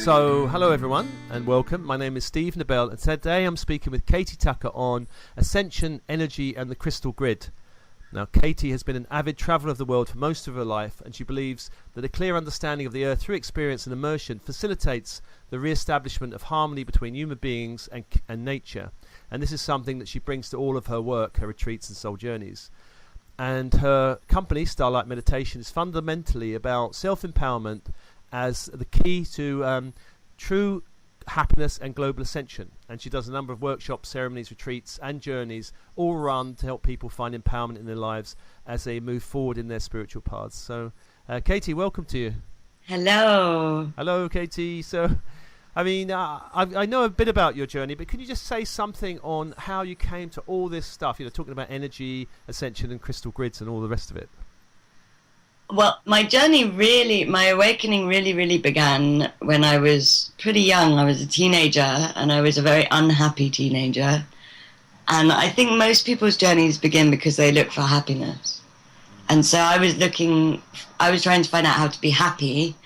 So, hello everyone and welcome. My name is Steve Nobel and today I'm speaking with Katy Tucker on Ascension, Energy and the Crystal Grid. Now, Katy has been an avid traveller of the world for most of her life, and she believes that a clear understanding of the Earth through experience and immersion facilitates the re-establishment of harmony between human beings and nature. And this is something that she brings to all of her work, her retreats and soul journeys. And her company, Starlight Meditation, is fundamentally about self-empowerment as the key to true happiness and global ascension. And she does a number of workshops, ceremonies, retreats and journeys, all run to help people find empowerment in their lives as they move forward in their spiritual paths. So Katy, welcome to you. Hello Katy. So I mean, I know a bit about your journey, but can you just say something on how you came to all this stuff, talking about energy, ascension and crystal grids and all the rest of it? Well, my awakening really began when I was pretty young. I was a teenager, and I was a very unhappy teenager. And I think most people's journeys begin because they look for happiness. And so I was trying to find out how to be happy,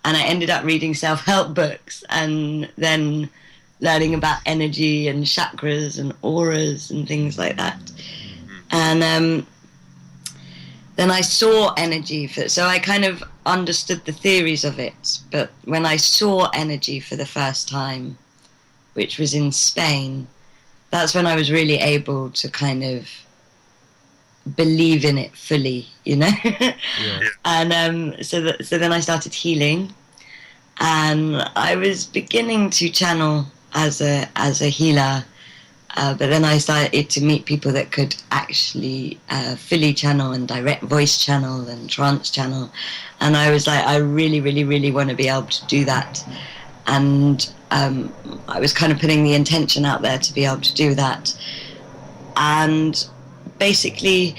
and I ended up reading self-help books and then learning about energy and chakras and auras and things like that. And then I saw energy, so I kind of understood the theories of it. But when I saw energy for the first time, which was in Spain, that's when I was really able to kind of believe in it fully, Yeah. And so then I started healing, and I was beginning to channel as a healer. But then I started to meet people that could actually fully channel and direct voice channel and trance channel. And I was like, I really want to be able to do that. And I was kind of putting the intention out there to be able to do that. And basically,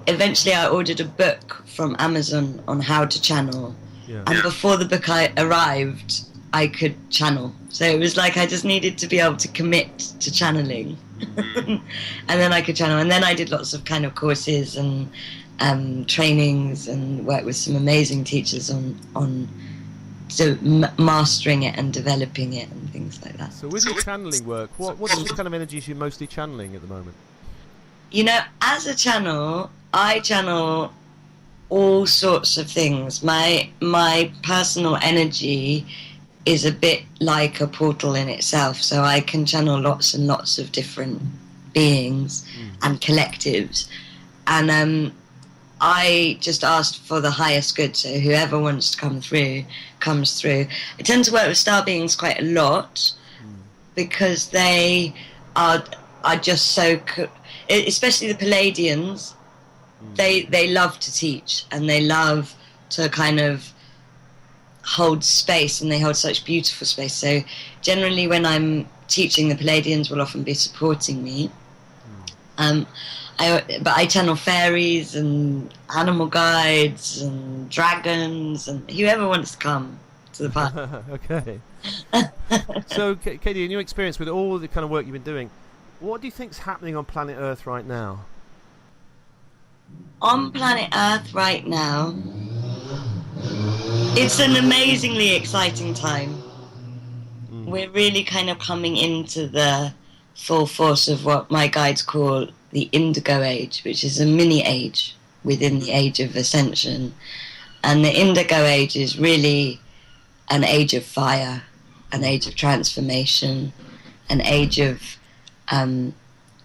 eventually I ordered a book from Amazon on how to channel. Yeah. And before the book arrived, I could channel. So it was like I just needed to be able to commit to channeling. And then I could channel. And then I did lots of kind of courses and trainings and worked with some amazing teachers on mastering it and developing it and things like that. So with your channeling work, what kind of energies are you mostly channeling at the moment? As a channel, I channel all sorts of things. My personal energy is a bit like a portal in itself, so I can channel lots and lots of different beings and collectives, and I just asked for the highest good, so whoever wants to come through comes through. I tend to work with star beings quite a lot because they are just so especially the Palladians. They love to teach, and they love to kind of hold space, and they hold such beautiful space. So generally when I'm teaching, the Palladians will often be supporting me. But I channel fairies and animal guides and dragons and whoever wants to come to the party. Okay. So Katy, in your experience with all the kind of work you've been doing, what do you think's happening on planet Earth right now? On planet Earth right now, it's an amazingly exciting time. We're really kind of coming into the full force of what my guides call the Indigo Age, which is a mini age within the age of Ascension. And the Indigo Age is really an age of fire, an age of transformation, an age of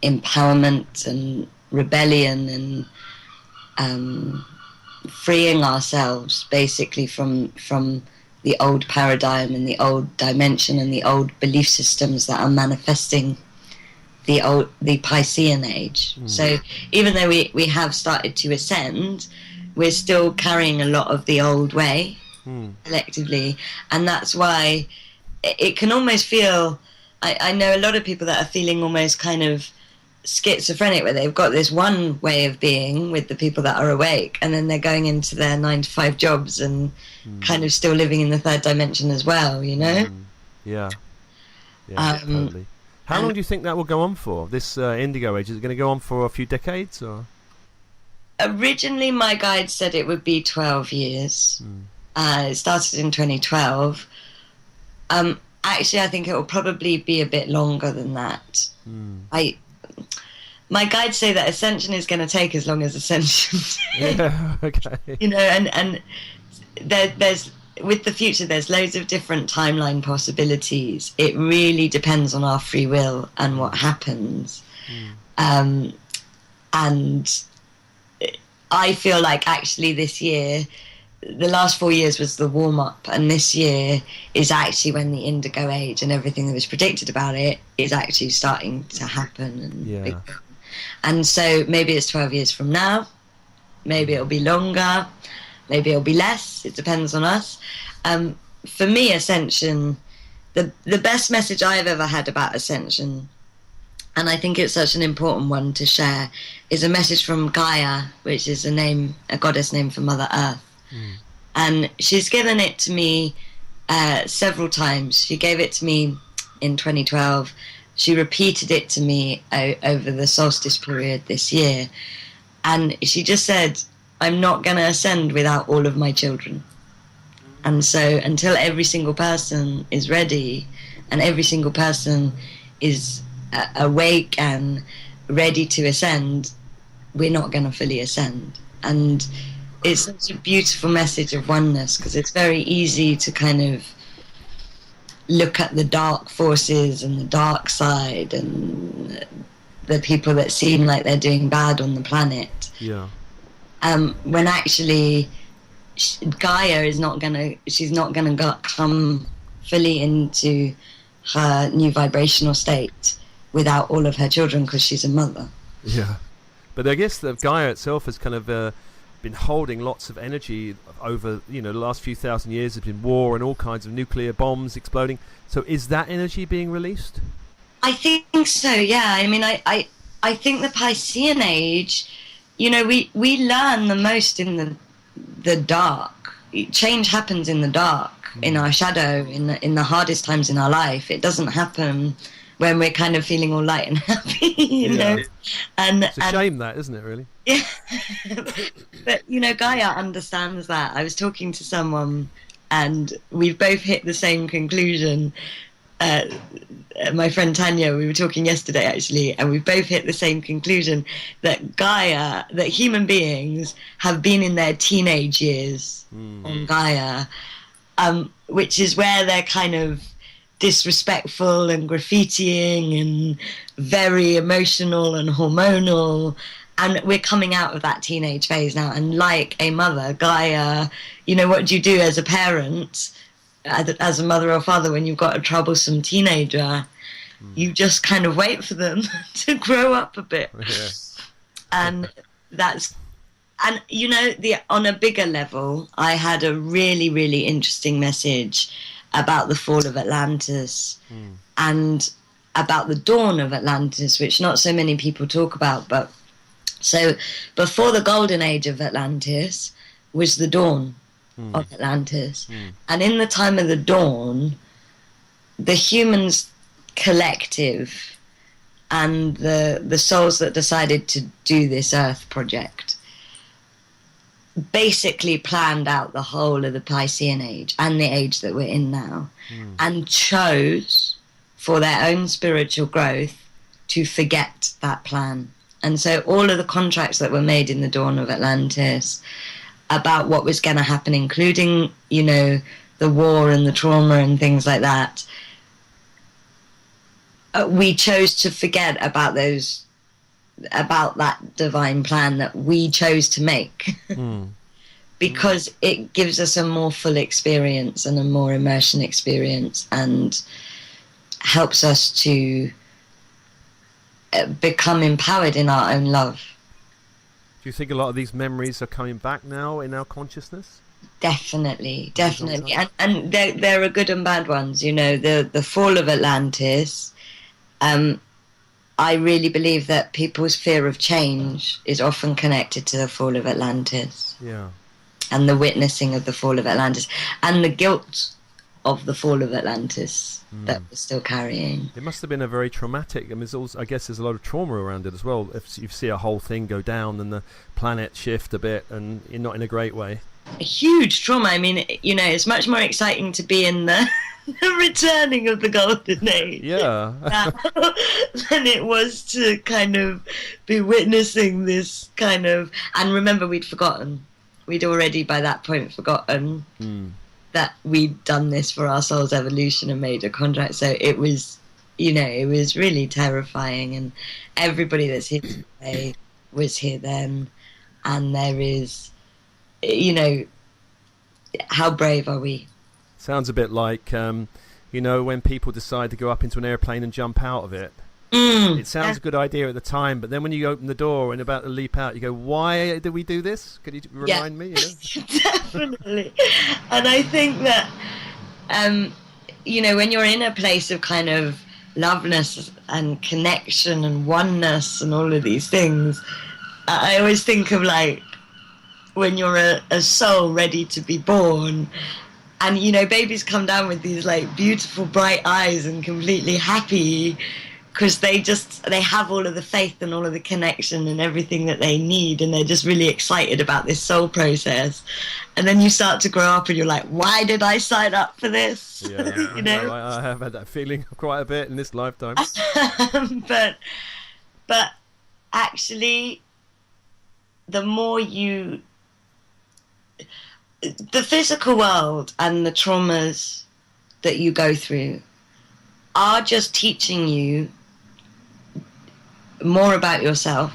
empowerment and rebellion and freeing ourselves basically from the old paradigm and the old dimension and the old belief systems that are manifesting the Piscean age. So even though we have started to ascend, we're still carrying a lot of the old way collectively, and that's why it can almost feel, I know a lot of people that are feeling almost kind of schizophrenic, where they've got this one way of being with the people that are awake, and then they're going into their 9-to-5 jobs and kind of still living in the third dimension as well, Yeah, totally. How long do you think that will go on for, this Indigo Age? Is it going to go on for a few decades? Or originally my guide said it would be 12 years. It started in 2012, Actually, I think it will probably be a bit longer than that. Mm. My guides say that Ascension is going to take as long as Ascension. Yeah, okay. You know, and there's with the future, there's loads of different timeline possibilities. It really depends on our free will and what happens. And I feel like actually this year, the last 4 years was the warm-up, and this year is actually when the indigo age and everything that was predicted about it is actually starting to happen. And so maybe it's 12 years from now, maybe it'll be longer, maybe it'll be less, it depends on us. For me, Ascension, the best message I've ever had about Ascension, and I think it's such an important one to share, is a message from Gaia, which is a goddess name for Mother Earth. And she's given it to me several times. She gave it to me in 2012. She repeated it to me over the solstice period this year. And she just said, I'm not going to ascend without all of my children. And so until every single person is ready and every single person is awake and ready to ascend, we're not going to fully ascend. And it's such a beautiful message of oneness, because it's very easy to kind of look at the dark forces and the dark side and the people that seem like they're doing bad on the planet. Yeah. When actually Gaia is she's not gonna come fully into her new vibrational state without all of her children, because she's a mother. Yeah. But I guess that Gaia itself has kind of been holding lots of energy over, the last few thousand years. There's been war and all kinds of nuclear bombs exploding. So is that energy being released? I think so, yeah. I mean, I think the Piscean age, we learn the most in the dark. Change happens in the dark, in our shadow, in the hardest times in our life. It doesn't happen when we're kind of feeling all light and happy, you know. And it's a shame, that, isn't it, really? Yeah. But Gaia understands that. I was talking to someone and we've both hit the same conclusion. My friend Tanya, we were talking yesterday actually, and we've both hit the same conclusion, that that human beings have been in their teenage years on Gaia, which is where they're kind of disrespectful and graffitiing and very emotional and hormonal, and we're coming out of that teenage phase now. And like a mother, Gaia, what do you do as a parent, as a mother or father, when you've got a troublesome teenager? You just kind of wait for them to grow up a bit. And on a bigger level, I had a really, really interesting message about the fall of Atlantis and about the dawn of Atlantis, which not so many people talk about. But so before the golden age of Atlantis was the dawn of Atlantis. And in the time of the dawn, the humans collective and the souls that decided to do this Earth project basically planned out the whole of the Piscean age and the age that we're in now, and chose for their own spiritual growth to forget that plan. And so all of the contracts that were made in the dawn of Atlantis about what was going to happen, including, the war and the trauma and things like that, we chose to forget about that divine plan that we chose to make. Because it gives us a more full experience and a more immersion experience, and helps us to become empowered in our own love. Do you think a lot of these memories are coming back now in our consciousness? Definitely. And there are good and bad ones. The fall of Atlantis, I really believe that people's fear of change is often connected to the fall of Atlantis. Yeah. And the witnessing of the fall of Atlantis, and the guilt of the fall of Atlantis that we're still carrying. It must have been a very traumatic, I guess there's a lot of trauma around it as well. If you see a whole thing go down and the planet shift a bit, and not in a great way. a huge trauma. I mean, you know, it's much more exciting to be in the, the returning of the golden age, Yeah. than it was to kind of be witnessing this kind of. And remember, we'd already by that point forgotten that we'd done this for our soul's evolution and made a contract. So it was, you know, it was really terrifying. And everybody that's here today was here then. And there is, you know, how brave are we? Sounds a bit like, you know, when people decide to go up into an airplane and jump out of it. It sounds a good idea at the time, but then when you open the door and about to leap out, you go, why did we do this? Could you remind me? You know? Definitely. And I think that, you know, when you're in a place of kind of loveness and connection and oneness and all of these things, I always think of like when you're a soul ready to be born, and, you know, babies come down with these like beautiful bright eyes and completely happy because they have all of the faith and all of the connection and everything that they need, and they're just really excited about this soul process. And then you start to grow up and you're like, why did I sign up for this? Yeah, you know? I have had that feeling quite a bit in this lifetime. but actually, the more the physical world and the traumas that you go through are just teaching you more about yourself.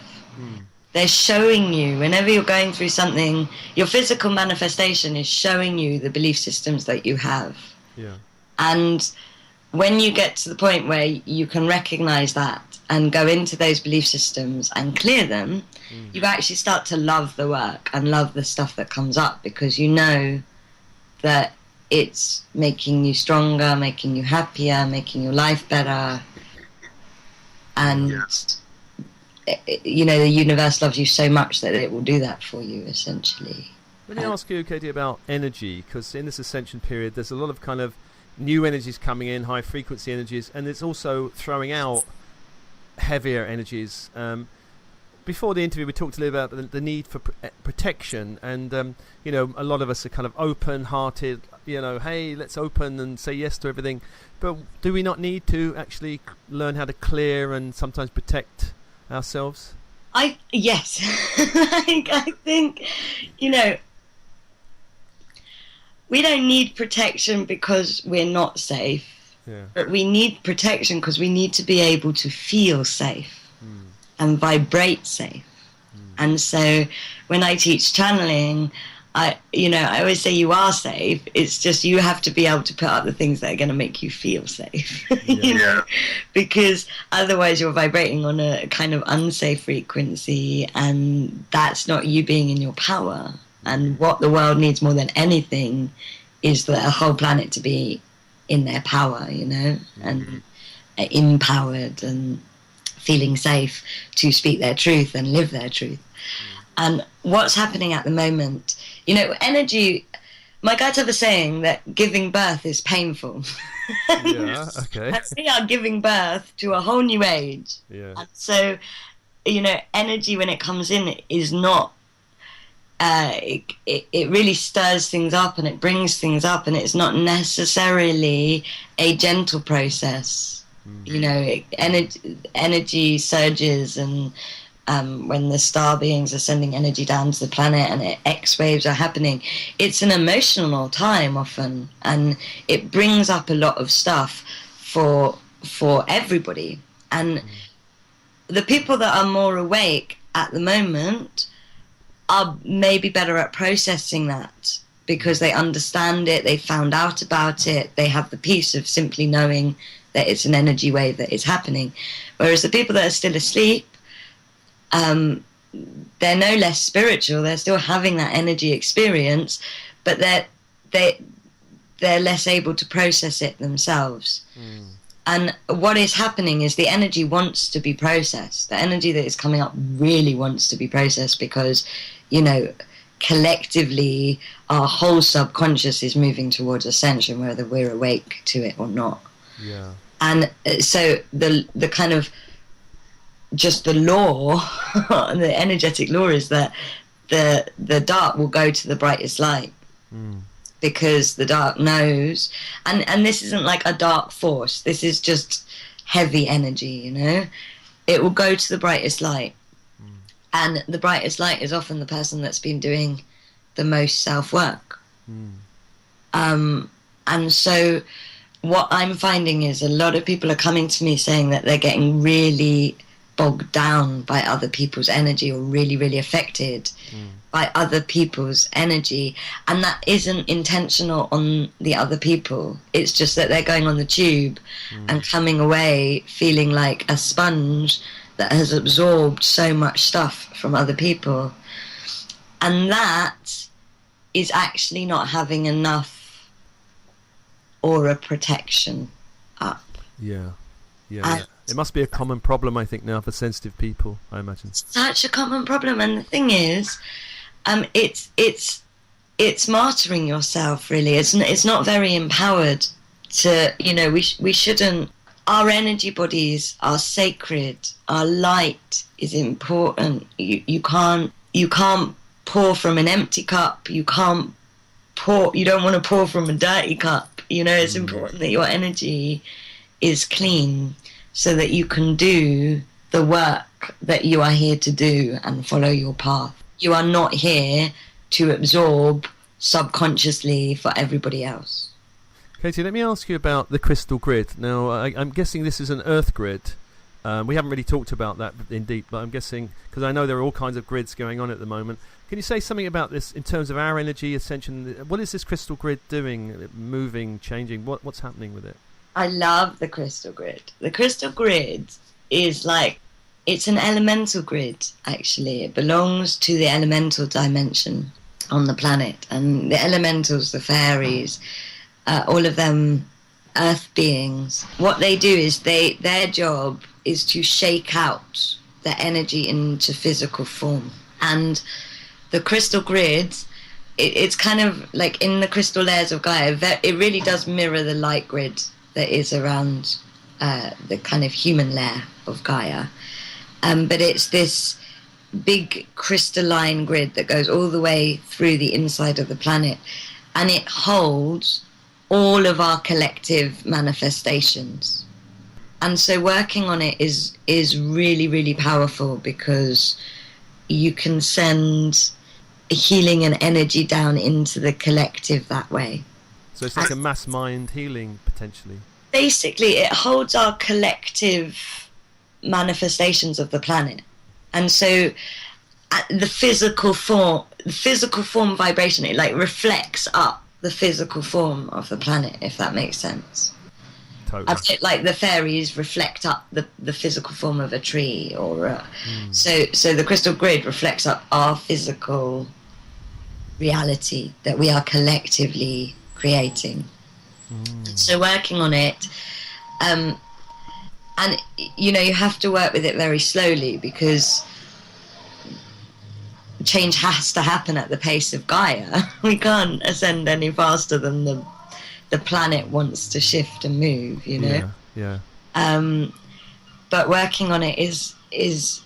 They're showing you, whenever you're going through something, your physical manifestation is showing you the belief systems that you have. Yeah. And when you get to the point where you can recognize that and go into those belief systems and clear them, you actually start to love the work and love the stuff that comes up, because you know that it's making you stronger, making you happier, making your life better. And, you know, the universe loves you so much that it will do that for you, essentially. Let me ask you, Katie, about energy, because in this ascension period, there's a lot of kind of new energies coming in, high frequency energies, and it's also throwing out heavier energies. Before the interview, we talked a little about the need for protection, and you know, a lot of us are kind of open-hearted. You know, hey, let's open and say yes to everything. But do we not need to actually learn how to clear and sometimes protect ourselves? Yes. I think, you know, we don't need protection because we're not safe. Yeah. But we need protection because we need to be able to feel safe and vibrate safe. And so when I teach channeling, I always say you are safe. It's just you have to be able to put up the things that are going to make you feel safe. You know, because otherwise you're vibrating on a kind of unsafe frequency, and that's not you being in your power. And what the world needs more than anything is the whole planet to be in their power, you know, and empowered and feeling safe to speak their truth and live their truth. And what's happening at the moment, you know, energy, my guides have a saying that giving birth is painful. Yeah, okay. And we are giving birth to a whole new age. Yeah. And so, you know, energy when it comes in is not, it really stirs things up and it brings things up, and it's not necessarily a gentle process. You know, energy surges, and when the star beings are sending energy down to the planet and X waves are happening, it's an emotional time often, and it brings up a lot of stuff for everybody. And the people that are more awake at the moment are maybe better at processing that because they understand it, they found out about it, they have the peace of simply knowing that it's an energy wave that is happening. Whereas the people that are still asleep, they're no less spiritual, they're still having that energy experience, but they're less able to process it themselves. And what is happening is the energy wants to be processed. The energy that is coming up really wants to be processed because, you know, collectively our whole subconscious is moving towards ascension, whether we're awake to it or not. Yeah. And so the kind of just the law, the energetic law is that the dark will go to the brightest light. Because the dark knows, and this isn't like a dark force, this is just heavy energy, you know. It will go to the brightest light, and the brightest light is often the person that's been doing the most self-work. And so what I'm finding is a lot of people are coming to me saying that they're getting really bogged down by other people's energy, or really, really affected by other people's energy. And that isn't intentional on the other people. It's just that they're going on the tube and coming away feeling like a sponge that has absorbed so much stuff from other people. And that is actually not having enough aura protection up. Yeah. It must be a common problem, I think, now for sensitive people, I imagine. Such a common problem. And the thing is, it's martyring yourself, really. It's not very empowered to, you know, we shouldn't. Our energy bodies are sacred. Our light is important. You can't pour from an empty cup. You don't want to pour from a dirty cup. You know, it's important that your energy is clean, so that you can do the work that you are here to do and follow your path. You are not here to absorb subconsciously for everybody else. Katy, let me ask you about the crystal grid. Now, I'm guessing this is an earth grid. We haven't really talked about that in deep, but I'm guessing, because I know there are all kinds of grids going on at the moment. Can you say something about this in terms of our energy, Ascension? What is this crystal grid doing, moving, changing? What's happening with it? I love the crystal grid. The crystal grid is like, it's an elemental grid, actually. It belongs to the elemental dimension on the planet. And the elementals, the fairies, all of them earth beings, what they do is their job is to shake out the energy into physical form. And the crystal grid, it's kind of like in the crystal layers of Gaia, it really does mirror the light grid that is around the kind of human layer of Gaia. But it's this big crystalline grid that goes all the way through the inside of the planet, and it holds all of our collective manifestations. And so working on it is really, really powerful, because you can send healing and energy down into the collective that way. So it's like a mass mind healing, potentially. Basically, it holds our collective manifestations of the planet. And so the physical form vibration, it like reflects up the physical form of the planet, if that makes sense. Totally. A bit like the fairies reflect up the physical form of a tree, or so the crystal grid reflects up our physical reality that we are collectively creating. So working on it, and you know, you have to work with it very slowly, because change has to happen at the pace of Gaia. We can't ascend any faster than the planet wants to shift and move, you know. Yeah. But working on it is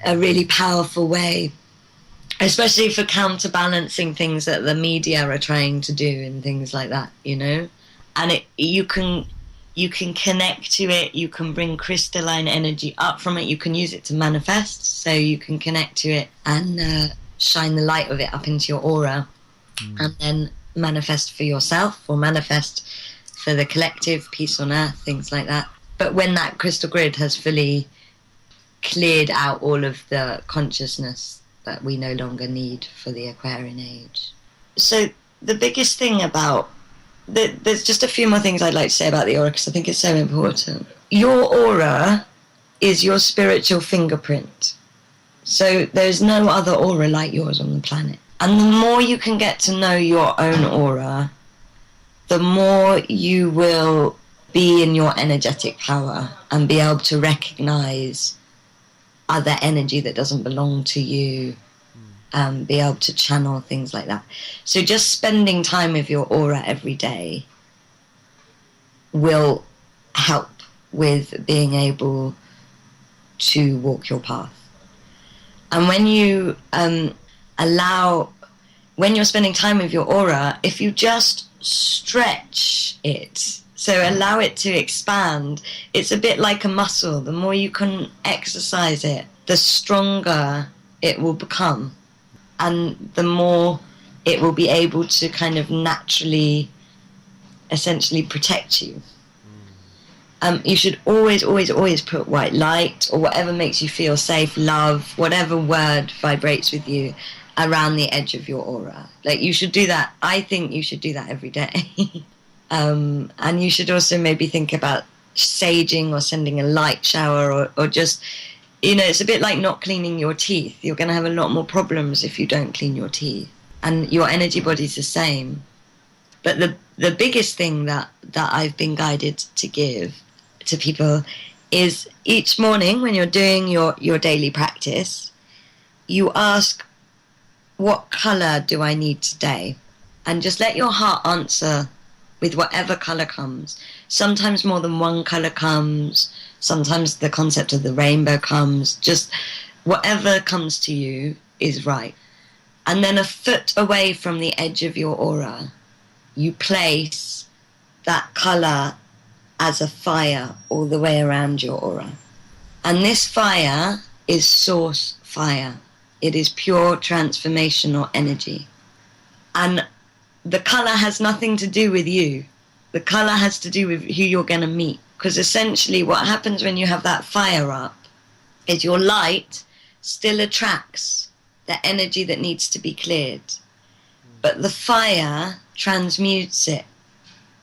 a really powerful way, especially for counterbalancing things that the media are trying to do and things like that, you know. And you can connect to it, you can bring crystalline energy up from it, you can use it to manifest, so you can connect to it and shine the light of it up into your aura, and then manifest for yourself, or manifest for the collective, peace on earth, things like that. But when that crystal grid has fully cleared out all of the consciousness that we no longer need for the Aquarian age. So the biggest thing about there's just a few more things I'd like to say about the aura, because I think it's so important. Your aura is your spiritual fingerprint. So there's no other aura like yours on the planet. And the more you can get to know your own aura, the more you will be in your energetic power and be able to recognize other energy that doesn't belong to you, be able to channel things like that. So just spending time with your aura every day will help with being able to walk your path. And when you allow, when you're spending time with your aura, if you just stretch it, so allow it to expand, it's a bit like a muscle. The more you can exercise it, the stronger it will become, and the more it will be able to kind of naturally, essentially protect you. You should always, always, always put white light or whatever makes you feel safe, love, whatever word vibrates with you around the edge of your aura. Like, you should do that. I think you should do that every day. And you should also maybe think about saging or sending a light shower, or just, you know, it's a bit like not cleaning your teeth. You're going to have a lot more problems if you don't clean your teeth. And your energy body's the same. But the biggest thing that I've been guided to give to people is, each morning when you're doing your daily practice, you ask, what color do I need today? And just let your heart answer with whatever color comes. Sometimes more than one color comes. Sometimes the concept of the rainbow comes. Just whatever comes to you is right. And then a foot away from the edge of your aura, you place that color as a fire all the way around your aura. And this fire is source fire. It is pure transformational energy. And the color has nothing to do with you. The color has to do with who you're going to meet. Because essentially what happens when you have that fire up is your light still attracts the energy that needs to be cleared. But the fire transmutes it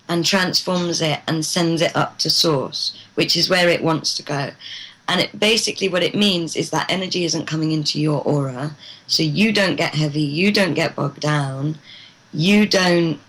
and transforms it and sends it up to source, which is where it wants to go. And it basically, what it means is that energy isn't coming into your aura, so you don't get heavy, you don't get bogged down, you don't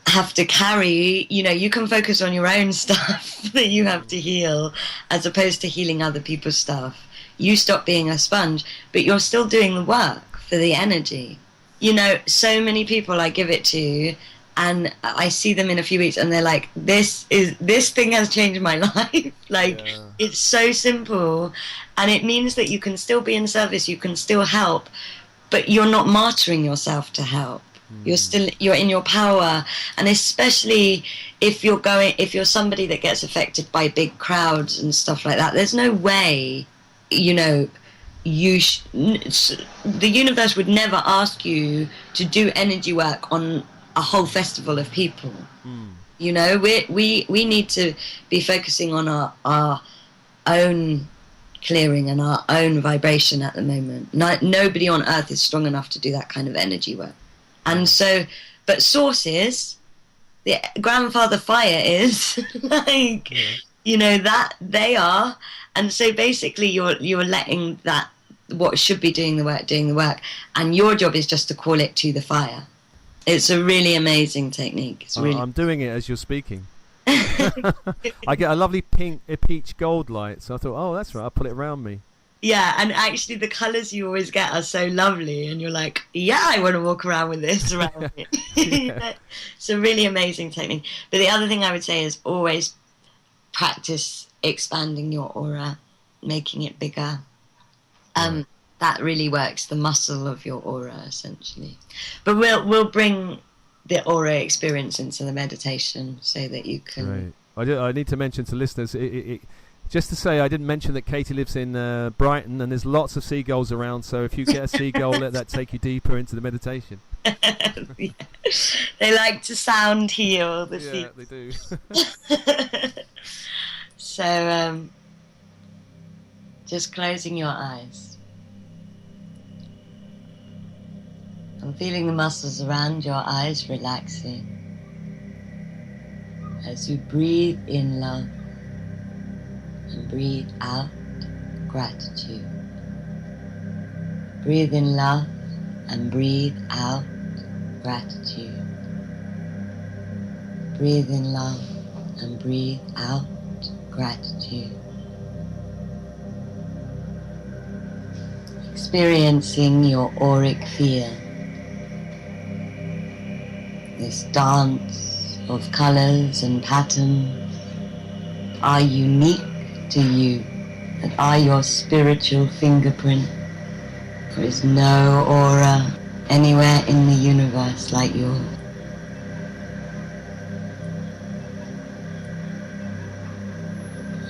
have to carry, you know, you can focus on your own stuff that you have to heal, as opposed to healing other people's stuff. You stop being a sponge, but you're still doing the work for the energy. You know, so many people I give it to, and I see them in a few weeks and they're like, this thing has changed my life. Like, yeah. It's so simple, and it means that you can still be in service, you can still help, but you're not martyring yourself to help. You're in your power. And especially if you're somebody that gets affected by big crowds and stuff like that, there's no way, you know, the universe would never ask you to do energy work on a whole festival of people. You know, we need to be focusing on our own clearing and our own vibration at the moment. Nobody on earth is strong enough to do that kind of energy work. And so, but sources, the grandfather fire is like, you know, that they are. And so basically you're letting that, what should be doing the work, and your job is just to call it to the fire. It's a really amazing technique. It's really. I'm doing it as you're speaking. I get a lovely peach gold light, so I thought, oh, that's right, I'll put it around me. Yeah, and actually the colours you always get are so lovely, and you're like, yeah, I want to walk around with this around me. It's a really amazing technique. But the other thing I would say is always practice expanding your aura, making it bigger. That really works the muscle of your aura, essentially. But we'll bring the aura experience into the meditation so that you can. Right. I need to mention to listeners, just to say, I didn't mention that Katy lives in Brighton, and there's lots of seagulls around. So if you get a seagull, let that take you deeper into the meditation. Yeah. They like to sound heal. Yeah, they do. So just closing your eyes. And feeling the muscles around your eyes relaxing as you breathe in love and breathe out gratitude. Breathe in love and breathe out gratitude. Breathe in love and breathe out gratitude. Experiencing your auric field. This dance of colors and patterns are unique to you, that are your spiritual fingerprint There is no aura anywhere in the universe like yours.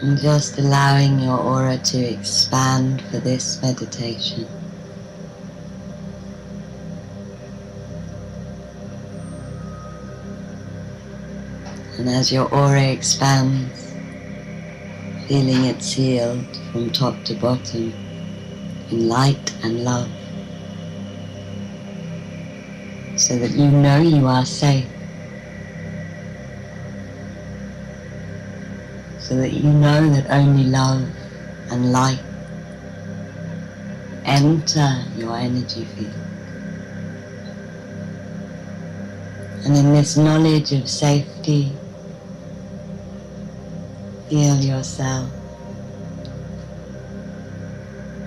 And just allowing your aura to expand for this meditation. And as your aura expands, feeling it sealed from top to bottom in light and love, so that you know you are safe, so that you know that only love and light enter your energy field. And in this knowledge of safety, feel yourself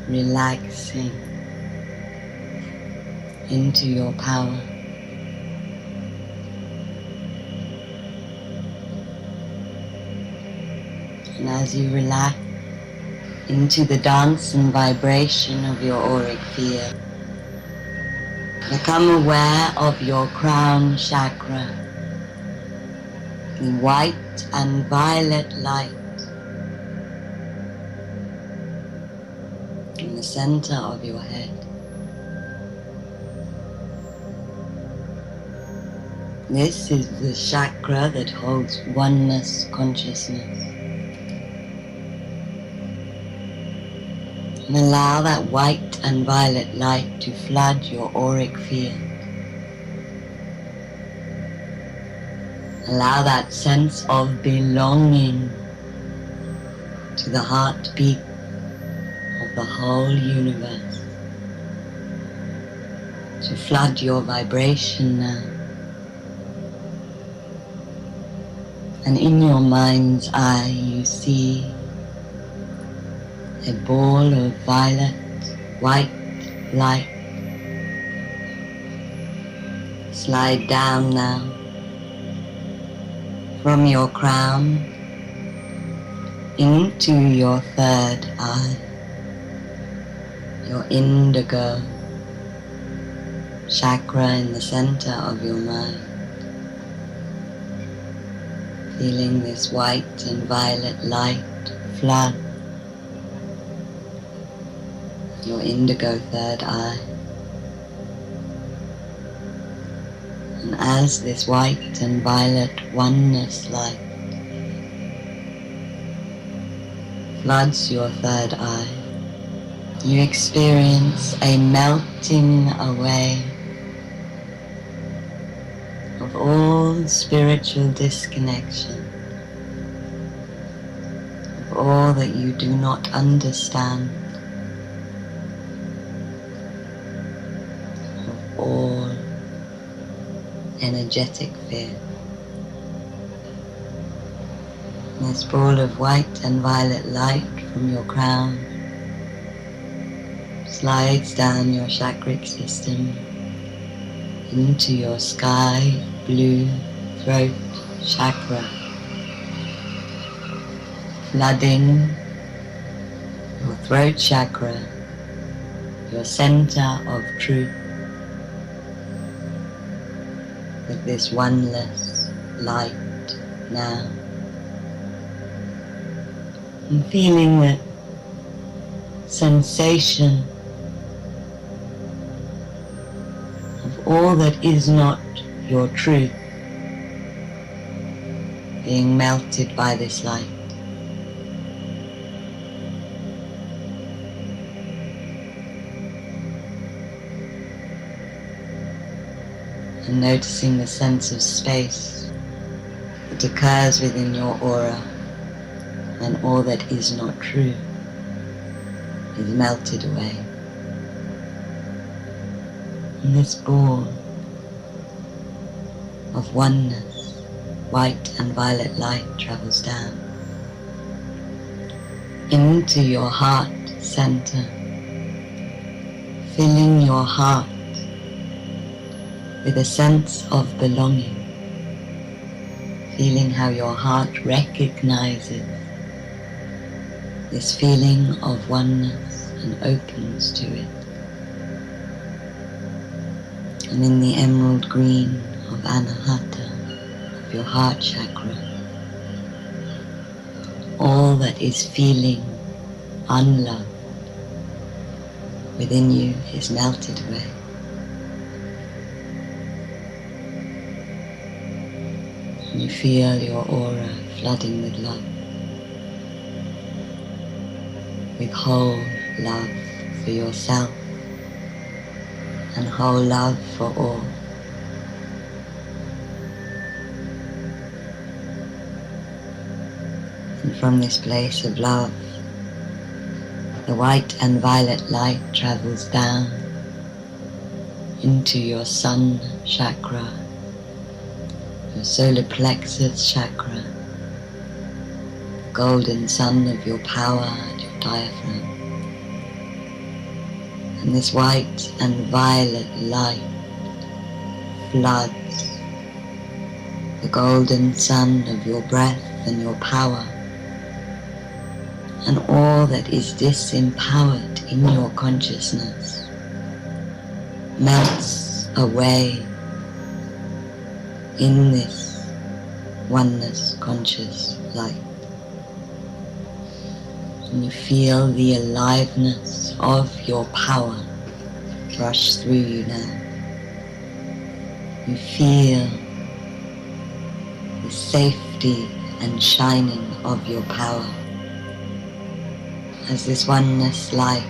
relaxing into your power. And as you relax into the dance and vibration of your auric field, become aware of your crown chakra, the white and violet light in the center of your head. This is the chakra that holds oneness consciousness. And allow that white and violet light to flood your auric field. Allow that sense of belonging to the heartbeat of the whole universe to flood your vibration now. And in your mind's eye you see a ball of violet, white light slide down now from your crown into your third eye, your indigo chakra in the center of your mind. Feeling this white and violet light flood your indigo third eye. And as this white and violet oneness light floods your third eye, you experience a melting away of all spiritual disconnection, of all that you do not understand, of all energetic fear. This ball of white and violet light from your crown slides down your chakric system into your sky blue throat chakra, flooding your throat chakra, your center of truth, with this oneness light now. And feeling that sensation of all that is not your truth being melted by this light. And noticing the sense of space that occurs within your aura when all that is not true is melted away. And this ball of oneness, white and violet light, travels down into your heart center, filling your heart with a sense of belonging, feeling how your heart recognizes this feeling of oneness and opens to it. and in the emerald green of Anahata, of your heart chakra, all that is feeling unloved within you is melted away. And you feel your aura flooding with love, with whole love for yourself and whole love for all. And from this place of love, the white and violet light travels down into your sun chakra, your solar plexus chakra, the golden sun of your power and your diaphragm. And this white and violet light floods the golden sun of your breath and your power, and all that is disempowered in your consciousness melts away in this oneness conscious light. And you feel the aliveness of your power rush through you now. You feel the safety and shining of your power as this oneness light,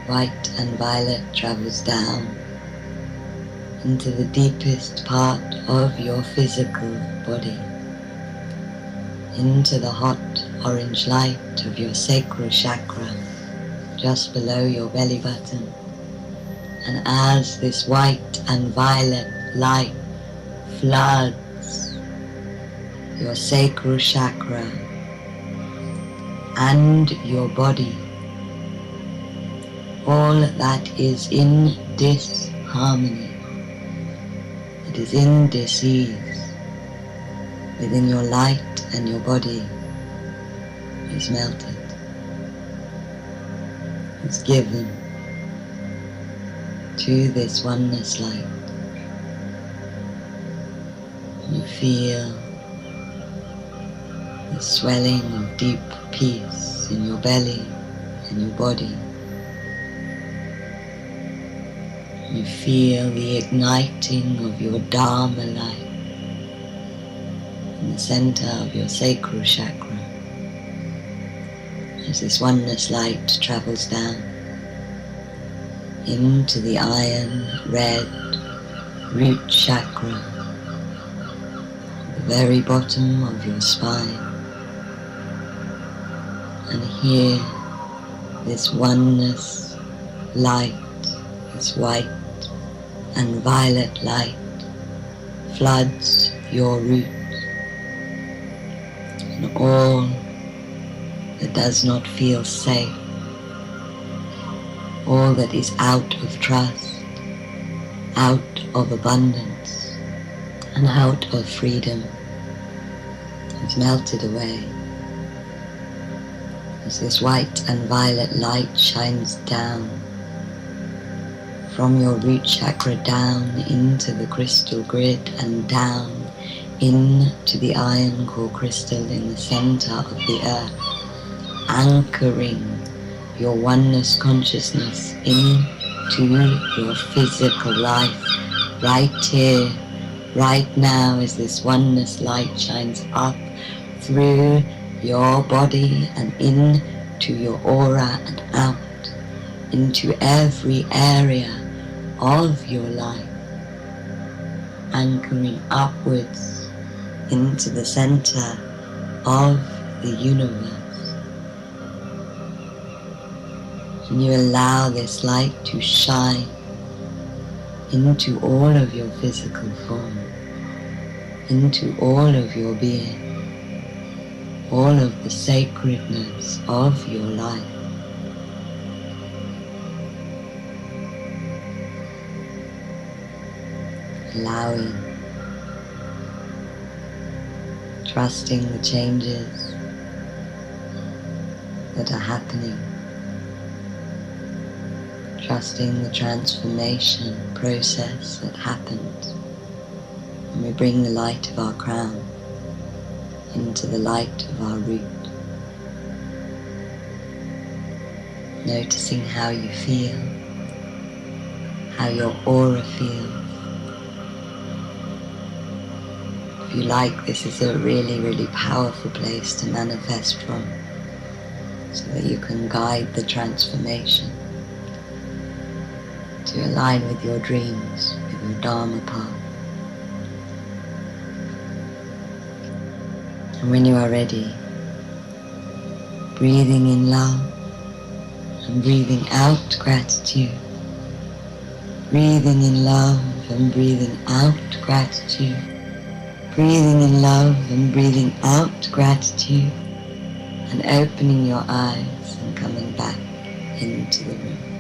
white and violet, travels down into the deepest part of your physical body, into the hot orange light of your sacral chakra, just below your belly button. And as this white and violet light floods your sacral chakra and your body, all that is in disharmony, that is in dis-ease within your light and your body is melted. It's given to this oneness light. You feel the swelling of deep peace in your belly and your body. You feel the igniting of your Dharma light in the center of your sacral chakra as this oneness light travels down into the iron red root chakra, the very bottom of your spine. And here, this oneness light, this white and violet light floods your roots, and all that does not feel safe, all that is out of trust, out of abundance, and out of freedom is melted away as this white and violet light shines down from your root chakra down into the crystal grid and down into the iron core crystal in the center of the earth, anchoring your oneness consciousness into your physical life right here, right now, as this oneness light shines up through your body and into your aura and out into every area of your life, anchoring upwards into the center of the universe. And you allow this light to shine into all of your physical form, into all of your being, all of the sacredness of your life. Allowing, trusting the changes that are happening, trusting the transformation process that happens when we bring the light of our crown into the light of our root. Noticing how you feel, how your aura feels. If you like, this is a really, really powerful place to manifest from, so that you can guide the transformation to align with your dreams, with your Dharma path. And when you are ready, breathing in love and breathing out gratitude. Breathing in love and breathing out gratitude. Breathing in love and breathing out gratitude. And opening your eyes and coming back into the room.